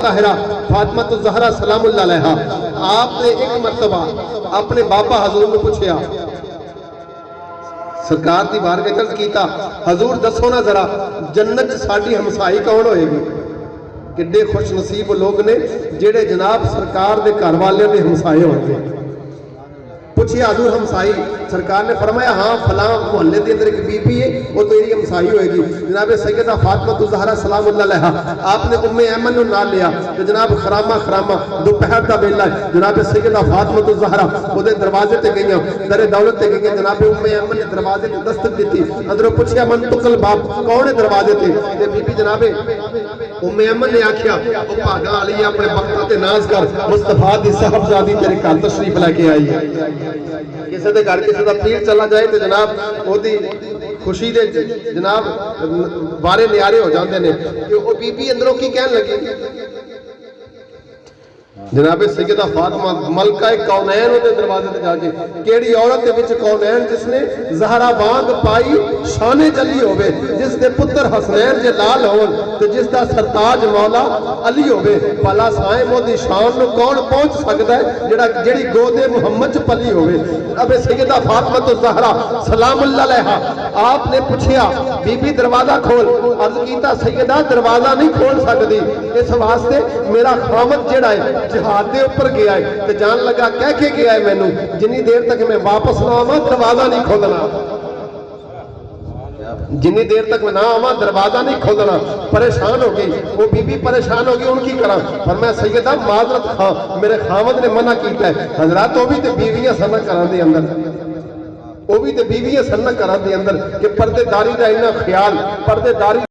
طاہرہ فاطمہ الزہرا سلام اللہ علیہا آپ نے ایک مرتبہ اپنے باپا حضور نے پوچھیا سرکار دی بارگاہ عرض کیتا حضور دسو نا ذرا جنت ساڈی ہمسائی کون ہوئے گی کڈے خوش نصیب لوگ نے جڑے جناب سرکار دے گھر والے دے ہمسائے ہوئے گے پوچھیا حضور ہمسائی سرکار نے فرمایا ہاں فلاں محلے دے اندر ایک بی بی ہے وہ تو میری ہمسائی ہوئے گی جناب سیدہ فاطمہ الزہرا سلام اللہ علیہا آپ نے ام ایمن نو نال لیا کہ جناب خرامہ دوپہر دا ویلا ہے جناب سیدہ فاطمہ الزہرا او دے دروازے تے گئیاں در دولت تے گئیاں جناب ام ایمن نے دروازے تے دستک دتی اندروں پوچھیا من تقل باب کون ہے دروازے تے بی بی جناب ام ایمن نے آکھیا او بھاگا علی اپنے وقت تے ناز کر مصطفیٰ دی صاحبزادی تیرے گھر تشریف لے کے آئی ہے کسی دے گھر کسی دا پیر چلا جائے تو جناب وہ دی خوشی دے جناب بارے نیارے ہو جاندے نے کہ وہ بی بی اندروں کی کہن لگی جناب سیدہ فاطمہ ملکہ کونین ہوتے دروازے تے جا کے کیڑی عورت دے وچ کونین جس نے زہرا وانگ پائی شانے جلی ہوئے جس دے پتر حسنین جے لال ہون تو جس دا سرتاج مولا علی ہوئے پالا سائیں مودی شان نو کون پہنچ سکتا ہے جڑی گود محمد چ پلی ہوئے جناب سیدہ فاطمہ الزہرا سلام اللہ علیہا آپ نے پوچھیا بی بی دروازہ کھول عرض کیتا سیدہ دروازہ نہیں کھول سکتی اس واسطے میرا خامد جڑا ہے جہاد دے اوپر گیا ہے تو جان لگا کہہ کے گیا ہے میں نو جنی دیر تک میں واپس نہ آواں دروازہ نہیں کھولنا جنی دیر تک میں نہ آواں دروازہ نہیں کھولنا پریشان ہو گئی وہ بی بی پریشان ہو گئی ان کی کرا فرمایا سیدہ معذرت خواہ میرے خامد نے منع کیتا ہے حضرات وہ بھی تے بیویاں سن کران دے اندر وہ بھی تے بیویاں سن کران دے اندر کہ پردے داری دا انہا خیال پردے داری